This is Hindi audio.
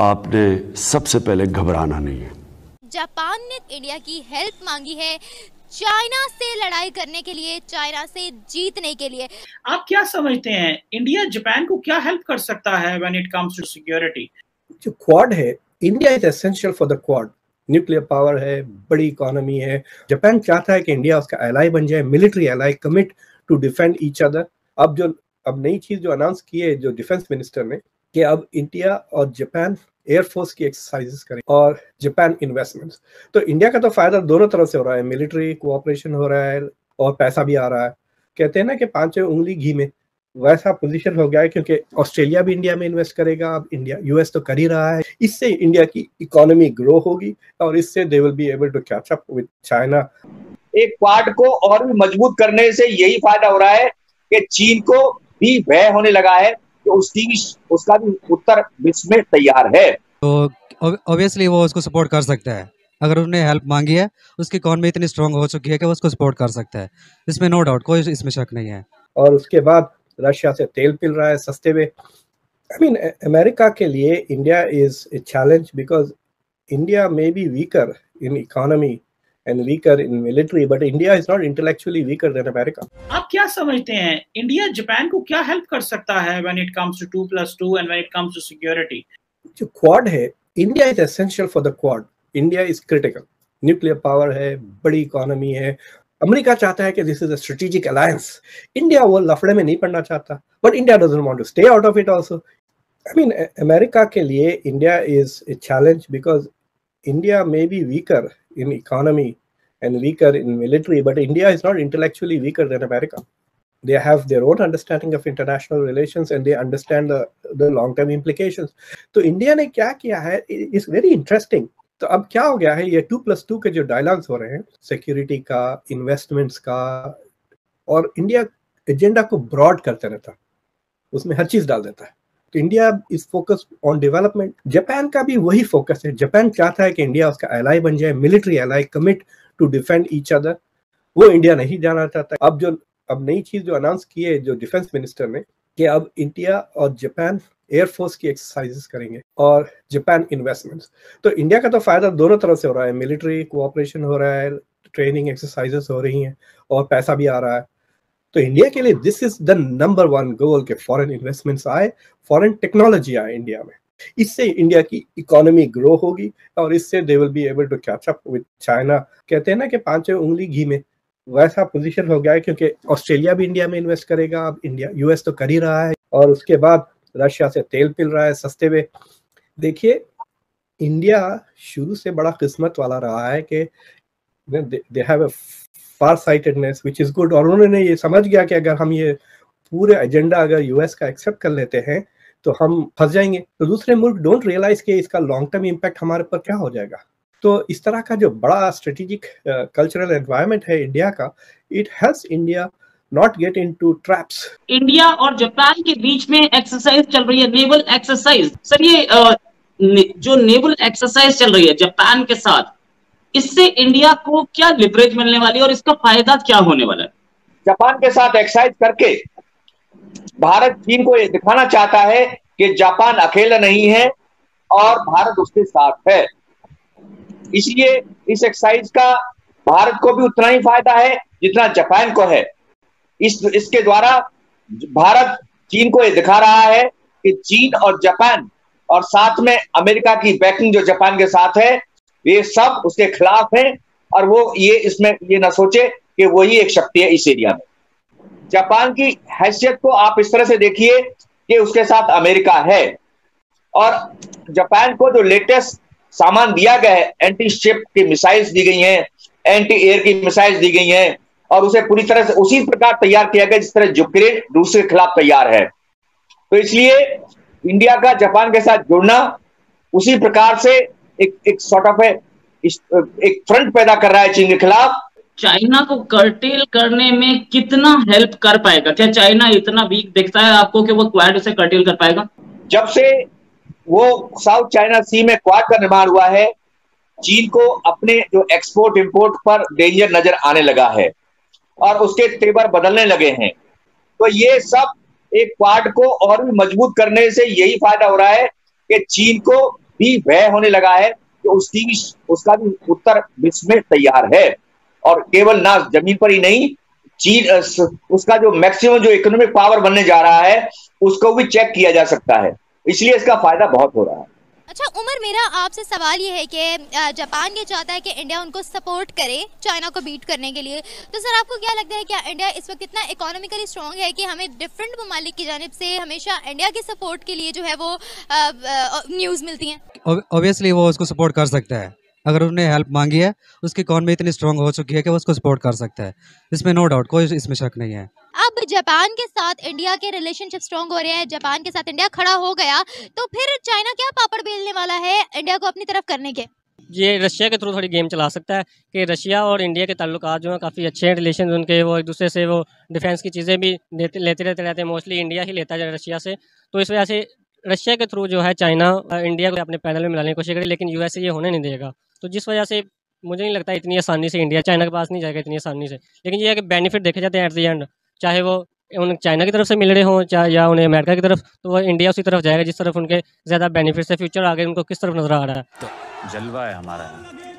आपने सबसे पहले घबराना नहीं है। जापान ने इंडिया की हेल्प मांगी है चाइना से लड़ाई करने के लिए, चाइना से जीतने के लिए। आप क्या समझते हैं इंडिया जापान को क्या हेल्प कर सकता है when it comes to security? जो क्वाड है, India is essential for the Quad. Nuclear power है, बड़ी इकोनॉमी है। जापान चाहता है कि इंडिया उसका एलाई बन जाए, military ally, commit to defend each other. अब नई चीज जो अनाउंस की है जो डिफेंस मिनिस्टर ने, कि अब इंडिया और जापान एयरफोर्स की एक्सरसाइजेस करें और जापान इन्वेस्टमेंट्स। तो इंडिया का तो फायदा दोनों तरफ से हो रहा है, मिलिट्री कोऑपरेशन हो रहा है और पैसा भी आ रहा है। कहते हैं ना कि पांचों उंगली घी में, वैसा पोजीशन हो गया है, क्योंकि ऑस्ट्रेलिया भी इंडिया में इन्वेस्ट करेगा। अब इंडिया, यूएस तो कर ही रहा है। इससे इंडिया की इकोनॉमी ग्रो होगी और इससे they will be able to catch up with China. एक क्वाड को और भी मजबूत करने से यही फायदा हो रहा है कि चीन को भी भय होने लगा है कि उसका भी उत्तर विश्व में तैयार है। तो ऑब्वियसली वो उसको सपोर्ट कर सकता है। अगर उसने हेल्प मांगी है, उसकी इकोनॉमी इतनी स्ट्रांग हो चुकी है कि वो उसको सपोर्ट कर सकता है। इसमें नो डाउट, कोई इसमें शक नहीं है। और उसके बाद रशिया से तेल मिल रहा है सस्ते में। आई मीन, अमेरिका के लिए India is a challenge because India may be weaker in economy and weaker in military, but India is not intellectually weaker than America. आप क्या समझते हैं इंडिया जापान को क्या हेल्प कर सकता है when it comes to 2+2 and when it comes to security? जो क्वाड है, India is essential for the Quad. India is critical. Nuclear power है, बड़ी इकोनॉमी है। अमेरिका चाहता है कि this is a strategic alliance. India वो लफड़े में नहीं पड़ना चाहता, but India doesn't want to stay out of it also. I mean, America के लिए India is a challenge because India may be weaker in economy and weaker in military, but India is not intellectually weaker than America. They have their own understanding of international relations and they understand the long-term implications. तो इंडिया ने क्या किया है is very interesting. तो अब क्या हो गया है, ये 2+2 के जो डायलॉग्स हो रहे हैं, सिक्योरिटी का, इन्वेस्टमेंट्स का, और इंडिया एजेंडा को ब्रॉड करते रहता, उसमें हर चीज डाल देता है। तो India is focused on development. Japan का भी वही फोकस है। जापान चाहता है कि इंडिया उसका एलाई बन जाए, military ally, commit to defend each other. वो इंडिया नहीं जाना चाहता। अब नई चीज जो अनाउंस की है जो डिफेंस मिनिस्टर ने, कि अब इंडिया और जापान एयरफोर्स की एक्सरसाइजेस करेंगे और जापान इन्वेस्टमेंट्स। तो इंडिया का तो फायदा दोनों तरफ से हो रहा है, मिलिट्री कोऑपरेशन हो रहा है, ट्रेनिंग एक्सरसाइजेस हो रही हैं और पैसा भी आ रहा है। तो इंडिया के लिए this is the number 1 goal के फॉरेन इन्वेस्टमेंट्स आए, फॉरेन टेक्नोलॉजी आए इंडिया में। इससे इंडिया की इकोनॉमी ग्रो होगी और इससे they will be able to catch up with China. कहते हैं ना कि पांचों उंगली घी में, वैसा पोजीशन हो गया है, क्योंकि ऑस्ट्रेलिया भी इंडिया में इन्वेस्ट करेगा। अब इंडिया, यूएस तो कर ही रहा है और उसके बाद रशिया से तेल मिल रहा है सस्ते में। देखिए, इंडिया शुरू से बड़ा किस्मत वाला रहा है कि they have a far sightedness which is good. और उन्होंने ये समझ गया कि अगर हम ये पूरे एजेंडा अगर यूएस का एक्सेप्ट कर लेते हैं तो हम फंस जाएंगे। तो दूसरे मुल्क डोंट रियलाइज कि इसका लॉन्ग टर्म इम्पैक्ट हमारे पर क्या हो जाएगा। तो इस तरह का जो बड़ा स्ट्रेटेजिक कल्चरल एनवायरनमेंट है इंडिया का, it helps India not get into traps. India और जापान के बीच में एक्सरसाइज चल रही है, नेवल एक्सरसाइज। सर, ये जो नेवल एक्सरसाइज चल रही है जापान के साथ, इससे इंडिया को क्या लिवरेज मिलने वाली है और इसका फायदा क्या होने वाला है? जापान के साथ एक्सरसाइज करके भारत चीन को ये दिखाना चाहता है कि जापान अकेला नहीं है और भारत उसके साथ है। इसलिए इस एक्सरसाइज का भारत को भी उतना ही फायदा है जितना जापान को है। इसके द्वारा भारत चीन को ये दिखा रहा है कि चीन और जापान और साथ में अमेरिका की बैकिंग जो जापान के साथ है, ये सब उसके खिलाफ हैं और वो इसमें ये ना सोचे कि वही एक शक्ति है इस एरिया में। जापान की हैसियत को आप इस तरह से देखिए कि उसके साथ अमेरिका है और जापान को जो लेटेस्ट सामान दिया गया है, एंटी शिप की मिसाइल्स दी गई हैं, एंटी एयर की मिसाइल्स दी गई हैं और उसे पूरी तरह से उसी प्रकार तैयार किया गया जिस तरह यूक्रेन रूस के खिलाफ तैयार है। तो इसलिए इंडिया का जापान के साथ जुड़ना उसी प्रकार से एक सॉर्ट ऑफ एक फ्रंट पैदा कर रहा है चीन के खिलाफ। चाइना को कर्टेल करने में कितना हेल्प कर पाएगा? क्या चाइना इतना वीक दिखता है आपको कि वो क्वाड से कर्टेल कर पाएगा? जब से वो साउथ चाइना सी में क्वाड का निर्माण हुआ है, चीन को अपने जो एक्सपोर्ट इंपोर्ट पर डेंजर नजर आने लगा है और उसके तेवर बदलने लगे हैं। तो ये सब एक क्वाड को और भी मजबूत करने से यही फायदा हो रहा है कि चीन को भी भय होने लगा है कि उसका भी उत्तर विश्व में तैयार है। और केवल ना जमीन पर ही नहीं, चीन उसका जो मैक्सिमम जो इकोनॉमिक पावर बनने जा रहा है उसको भी चेक किया जा सकता है, इसलिए इसका फायदा बहुत हो रहा है। अच्छा उमर, मेरा आपसे सवाल ये है कि जापान ये चाहता है कि इंडिया उनको सपोर्ट करे चाइना को बीट करने के लिए, तो सर आपको क्या लगता है क्या इंडिया इस वक्त इतना इकोनॉमिकली स्ट्रॉन्ग है कि हमें डिफरेंट ममालिक की जानिब से हमेशा इंडिया के सपोर्ट के लिए जो है वो न्यूज़ मिलती हैं? ऑब्वियसली वो उसको सपोर्ट कर सकता है, अगर उन्होंने हेल्प मांगी है, उसकी इकॉनमी इतनी स्ट्रांग हो चुकी है कि वो उसको सपोर्ट कर सकता है, इसमें नो डाउट, कोई इसमें शक नहीं है। अब जापान के साथ इंडिया के रिलेशनशिप स्ट्रांग हो रहे हैं, जापान के साथ इंडिया खड़ा हो गया, तो फिर चाइना क्या पापड़ बेलने वाला है इंडिया को अपनी तरफ करने के? ये रशिया के थ्रू थोड़ी गेम चला सकता है कि रशिया और इंडिया के ताल्लुकात जो हैं काफ़ी अच्छे हैं, रिलेशन उनके, वो एक दूसरे से वो डिफेंस की चीज़ें भी लेते रहते हैं, मोस्टली इंडिया ही लेता है रशिया से। तो इस वजह से रशिया के थ्रू जो है चाइना इंडिया को अपने पैनल में मिलाने की कोशिश करेगी, लेकिन यूएस ये होने नहीं देगा। तो जिस वजह से मुझे नहीं लगता इतनी आसानी से इंडिया चाइना के पास नहीं जाएगा इतनी आसानी से। लेकिन ये है कि बेनिफिट देखे जाते हैं एट द एंड, चाहे वो उन चाइना की तरफ से मिल रहे हों चाहे या उन्हें अमेरिका की तरफ, तो वो इंडिया उसी तरफ जाएगा जिस तरफ उनके ज़्यादा बेनिफिट्स है। फ्यूचर आगे उनको किस तरफ नजर आ रहा है। तो जलवा है हमारा।